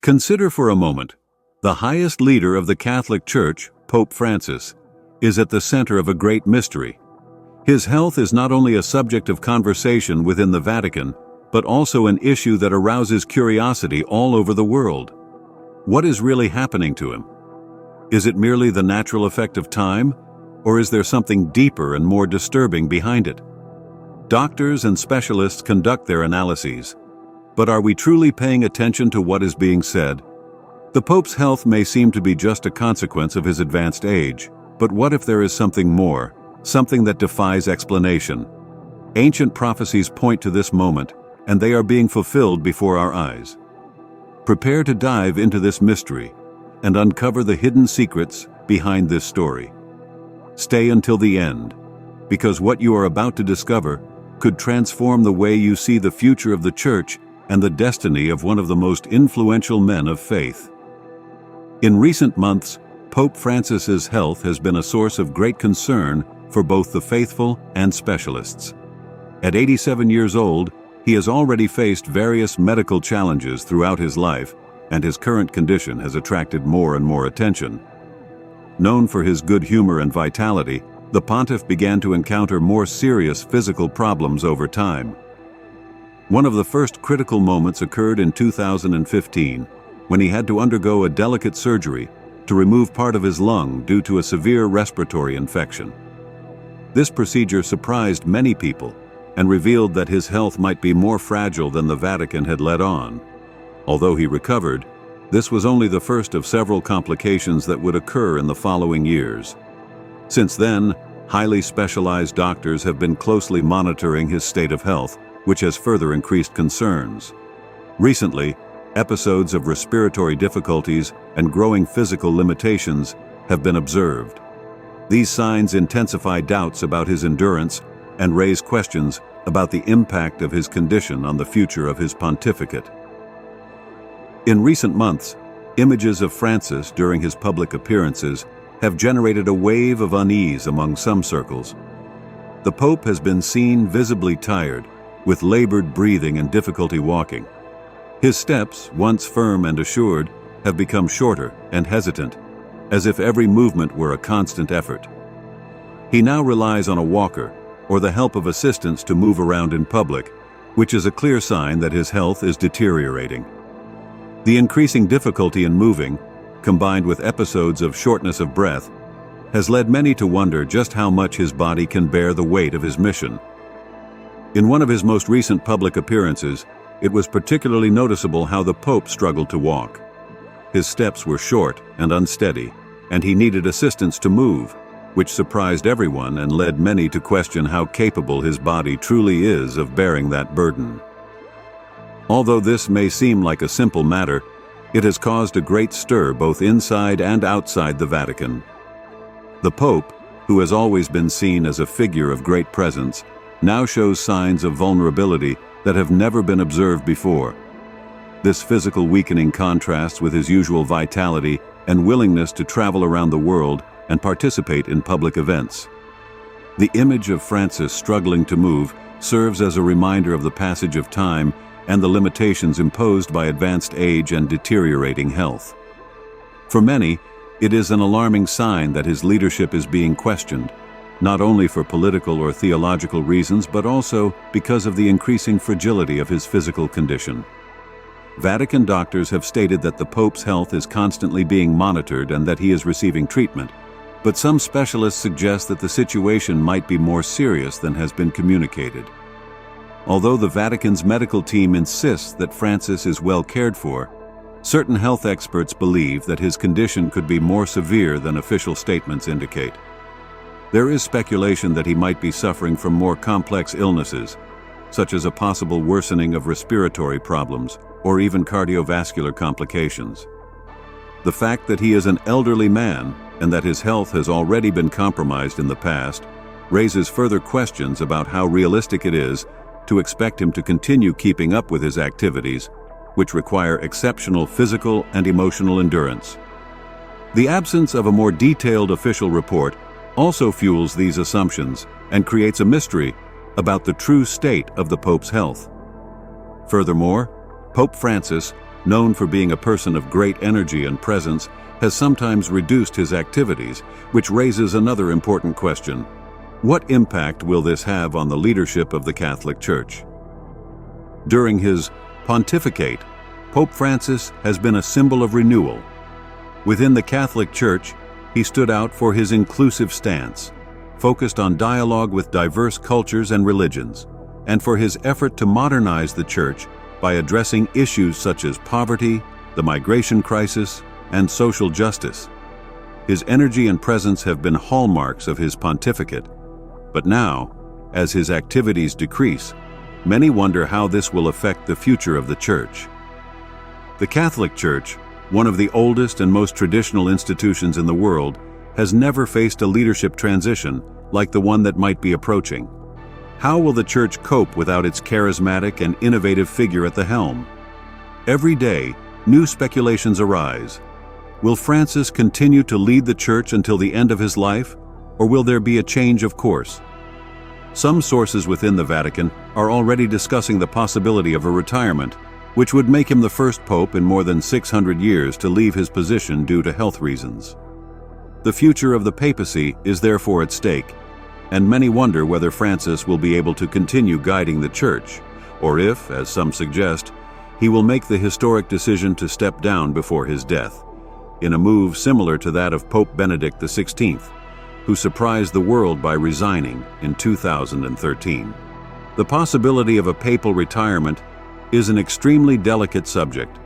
Consider for a moment, the highest leader of the Catholic Church, Pope Francis, is at the center of a great mystery. His health is not only a subject of conversation within the Vatican, but also an issue that arouses curiosity all over the world. What is really happening to him? Is it merely the natural effect of time, or is there something deeper and more disturbing behind it? Doctors and specialists conduct their analyses, but are we truly paying attention to what is being said? The Pope's health may seem to be just a consequence of his advanced age, but what if there is something more, something that defies explanation? Ancient prophecies point to this moment, and they are being fulfilled before our eyes. Prepare to dive into this mystery and uncover the hidden secrets behind this story. Stay until the end, because what you are about to discover could transform the way you see the future of the Church and the destiny of one of the most influential men of faith. In recent months, Pope Francis's health has been a source of great concern for both the faithful and specialists. At 87 years old, he has already faced various medical challenges throughout his life, and his current condition has attracted more and more attention. Known for his good humor and vitality, the pontiff began to encounter more serious physical problems over time. One of the first critical moments occurred in 2015, when he had to undergo a delicate surgery to remove part of his lung due to a severe respiratory infection. This procedure surprised many people and revealed that his health might be more fragile than the Vatican had let on. Although he recovered, this was only the first of several complications that would occur in the following years. Since then, highly specialized doctors have been closely monitoring his state of health, which has further increased concerns. Recently, episodes of respiratory difficulties and growing physical limitations have been observed. These signs intensify doubts about his endurance and raise questions about the impact of his condition on the future of his pontificate. In recent months, images of Francis during his public appearances have generated a wave of unease among some circles. The Pope has been seen visibly tired, with labored breathing and difficulty walking. His steps, once firm and assured, have become shorter and hesitant, as if every movement were a constant effort. He now relies on a walker or the help of assistants to move around in public, which is a clear sign that his health is deteriorating. The increasing difficulty in moving, combined with episodes of shortness of breath, has led many to wonder just how much his body can bear the weight of his mission. In one of his most recent public appearances, it was particularly noticeable how the Pope struggled to walk. His steps were short and unsteady, and he needed assistance to move, which surprised everyone and led many to question how capable his body truly is of bearing that burden. Although this may seem like a simple matter, it has caused a great stir both inside and outside the Vatican. The Pope, who has always been seen as a figure of great presence, now shows signs of vulnerability that have never been observed before. This physical weakening contrasts with his usual vitality and willingness to travel around the world and participate in public events. The image of Francis struggling to move serves as a reminder of the passage of time and the limitations imposed by advanced age and deteriorating health. For many, it is an alarming sign that his leadership is being questioned, not only for political or theological reasons, but also because of the increasing fragility of his physical condition. Vatican doctors have stated that the Pope's health is constantly being monitored and that he is receiving treatment, but some specialists suggest that the situation might be more serious than has been communicated. Although the Vatican's medical team insists that Francis is well cared for, certain health experts believe that his condition could be more severe than official statements indicate. There is speculation that he might be suffering from more complex illnesses, such as a possible worsening of respiratory problems or even cardiovascular complications. The fact that he is an elderly man and that his health has already been compromised in the past raises further questions about how realistic it is to expect him to continue keeping up with his activities, which require exceptional physical and emotional endurance. The absence of a more detailed official report also fuels these assumptions and creates a mystery about the true state of the Pope's health. Furthermore, Pope Francis, known for being a person of great energy and presence, has sometimes reduced his activities, which raises another important question. What impact will this have on the leadership of the Catholic Church? During his pontificate, Pope Francis has been a symbol of renewal. Within the Catholic Church, he stood out for his inclusive stance, focused on dialogue with diverse cultures and religions, and for his effort to modernize the Church by addressing issues such as poverty, the migration crisis, and social justice. His energy and presence have been hallmarks of his pontificate, but now, as his activities decrease, many wonder how this will affect the future of the Church. The Catholic Church, one of the oldest and most traditional institutions in the world, has never faced a leadership transition like the one that might be approaching. How will the Church cope without its charismatic and innovative figure at the helm? Every day, new speculations arise. Will Francis continue to lead the Church until the end of his life, or will there be a change of course? Some sources within the Vatican are already discussing the possibility of a retirement, which would make him the first pope in more than 600 years to leave his position due to health reasons. The future of the papacy is therefore at stake, and many wonder whether Francis will be able to continue guiding the Church, or if, as some suggest, he will make the historic decision to step down before his death, in a move similar to that of Pope Benedict XVI, who surprised the world by resigning in 2013. The possibility of a papal retirement is an extremely delicate subject,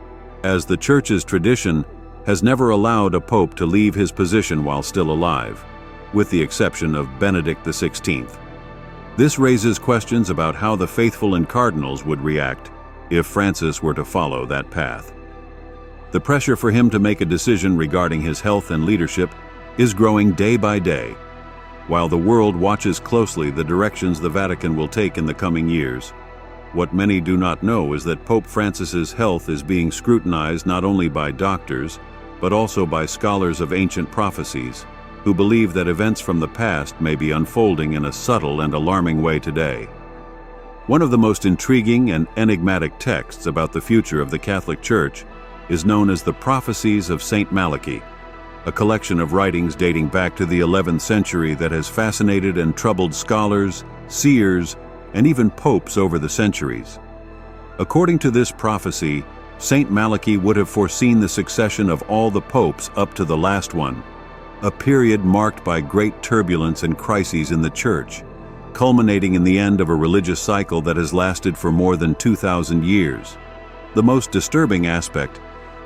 as the Church's tradition has never allowed a pope to leave his position while still alive, with the exception of Benedict XVI. This raises questions about how the faithful and cardinals would react if Francis were to follow that path. The pressure for him to make a decision regarding his health and leadership is growing day by day, while the world watches closely the directions the Vatican will take in the coming years. What many do not know is that Pope Francis's health is being scrutinized not only by doctors, but also by scholars of ancient prophecies, who believe that events from the past may be unfolding in a subtle and alarming way today. One of the most intriguing and enigmatic texts about the future of the Catholic Church is known as the Prophecies of Saint Malachy, a collection of writings dating back to the 11th century that has fascinated and troubled scholars, seers, and even popes over the centuries. According to this prophecy, Saint Malachy would have foreseen the succession of all the popes up to the last one, a period marked by great turbulence and crises in the Church, culminating in the end of a religious cycle that has lasted for more than 2,000 years. The most disturbing aspect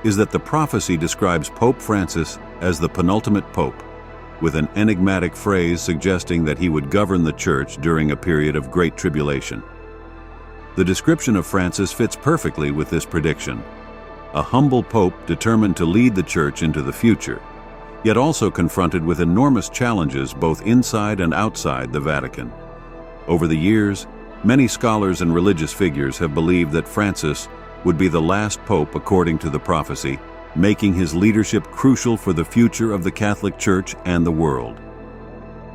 is that the prophecy describes Pope Francis as the penultimate pope, with an enigmatic phrase suggesting that he would govern the Church during a period of great tribulation. The description of Francis fits perfectly with this prediction: a humble pope determined to lead the Church into the future, yet also confronted with enormous challenges both inside and outside the Vatican. Over the years, many scholars and religious figures have believed that Francis would be the last pope according to the prophecy, making his leadership crucial for the future of the Catholic Church and the world.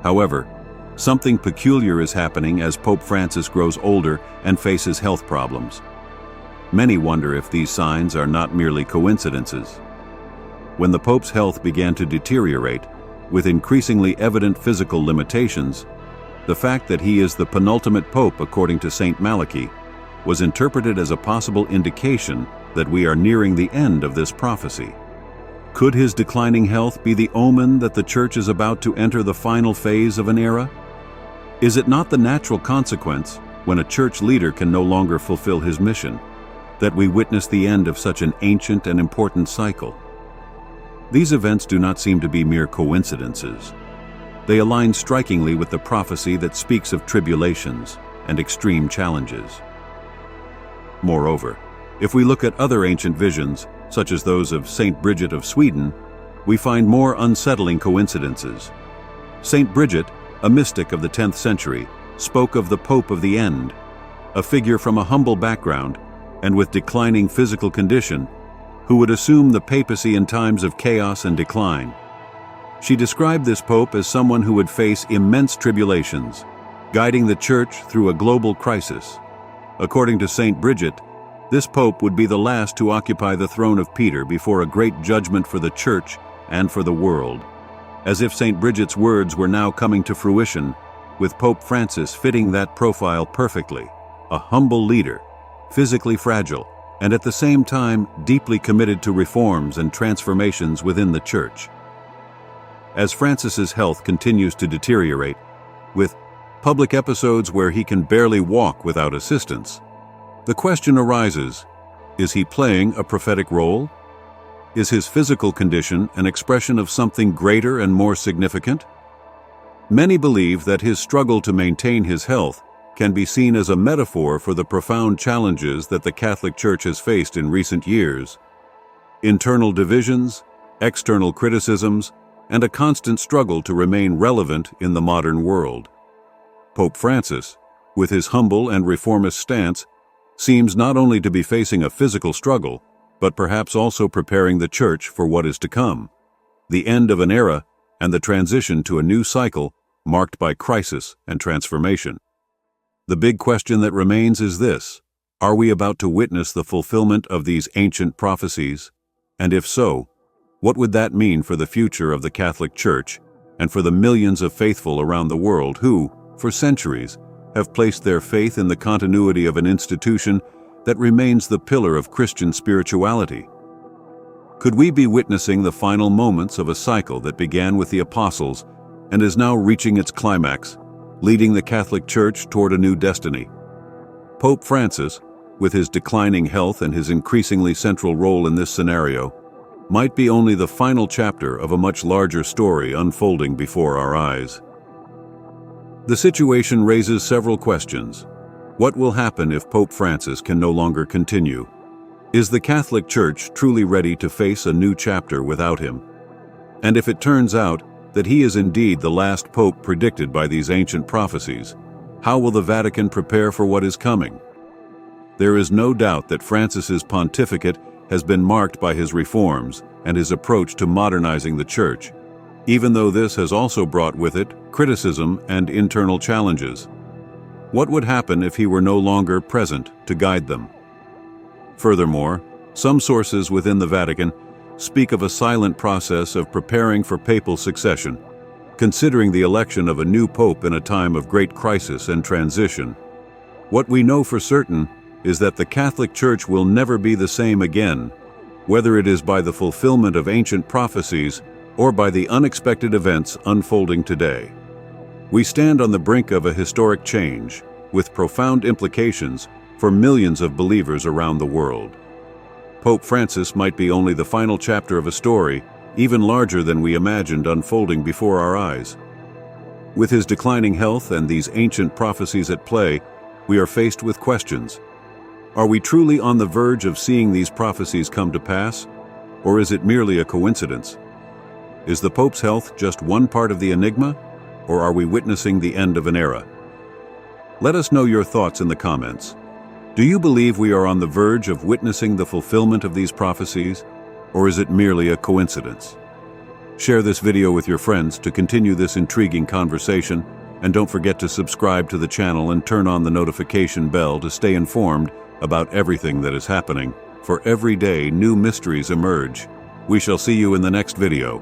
However, something peculiar is happening as Pope Francis grows older and faces health problems. Many wonder if these signs are not merely coincidences. When the Pope's health began to deteriorate, with increasingly evident physical limitations, the fact that he is the penultimate pope according to Saint Malachy was interpreted as a possible indication that we are nearing the end of this prophecy. Could his declining health be the omen that the Church is about to enter the final phase of an era? Is it not the natural consequence, when a Church leader can no longer fulfill his mission, that we witness the end of such an ancient and important cycle? These events do not seem to be mere coincidences. They align strikingly with the prophecy that speaks of tribulations and extreme challenges. Moreover, if we look at other ancient visions, such as those of Saint Bridget of Sweden, we find more unsettling coincidences. Saint Bridget, a mystic of the 10th century, spoke of the Pope of the End, a figure from a humble background and with declining physical condition, who would assume the papacy in times of chaos and decline. She described this pope as someone who would face immense tribulations, guiding the Church through a global crisis. According to Saint Bridget, This pope would be the last to occupy the throne of Peter before a great judgment for the church and for the world. As if St. Bridget's words were now coming to fruition, with Pope Francis fitting that profile perfectly, a humble leader, physically fragile, and at the same time deeply committed to reforms and transformations within the Church. As Francis's health continues to deteriorate, with public episodes where he can barely walk without assistance, the question arises, is he playing a prophetic role? Is his physical condition an expression of something greater and more significant? Many believe that his struggle to maintain his health can be seen as a metaphor for the profound challenges that the Catholic Church has faced in recent years. Internal divisions, external criticisms, and a constant struggle to remain relevant in the modern world. Pope Francis, with his humble and reformist stance, seems not only to be facing a physical struggle, but perhaps also preparing the Church for what is to come, the end of an era and the transition to a new cycle marked by crisis and transformation. The big question that remains is this: are we about to witness the fulfillment of these ancient prophecies? And if so, what would that mean for the future of the Catholic Church and for the millions of faithful around the world who, for centuries, have placed their faith in the continuity of an institution that remains the pillar of Christian spirituality? Could we be witnessing the final moments of a cycle that began with the apostles and is now reaching its climax, leading the Catholic Church toward a new destiny? Pope Francis, with his declining health and his increasingly central role in this scenario, might be only the final chapter of a much larger story unfolding before our eyes. The situation raises several questions. What will happen if Pope Francis can no longer continue? Is the Catholic Church truly ready to face a new chapter without him? And if it turns out that he is indeed the last pope predicted by these ancient prophecies, how will the Vatican prepare for what is coming? There is no doubt that Francis's pontificate has been marked by his reforms and his approach to modernizing the Church, even though this has also brought with it criticism and internal challenges. What would happen if he were no longer present to guide them? Furthermore, some sources within the Vatican speak of a silent process of preparing for papal succession, considering the election of a new pope in a time of great crisis and transition. What we know for certain is that the Catholic Church will never be the same again, whether it is by the fulfillment of ancient prophecies or by the unexpected events unfolding today. We stand on the brink of a historic change, with profound implications for millions of believers around the world. Pope Francis might be only the final chapter of a story, even larger than we imagined, unfolding before our eyes. With his declining health and these ancient prophecies at play, we are faced with questions. Are we truly on the verge of seeing these prophecies come to pass, or is it merely a coincidence? Is the Pope's health just one part of the enigma, or are we witnessing the end of an era? Let us know your thoughts in the comments. Do you believe we are on the verge of witnessing the fulfillment of these prophecies, or is it merely a coincidence? Share this video with your friends to continue this intriguing conversation, and don't forget to subscribe to the channel and turn on the notification bell to stay informed about everything that is happening, for every day new mysteries emerge. We shall see you in the next video.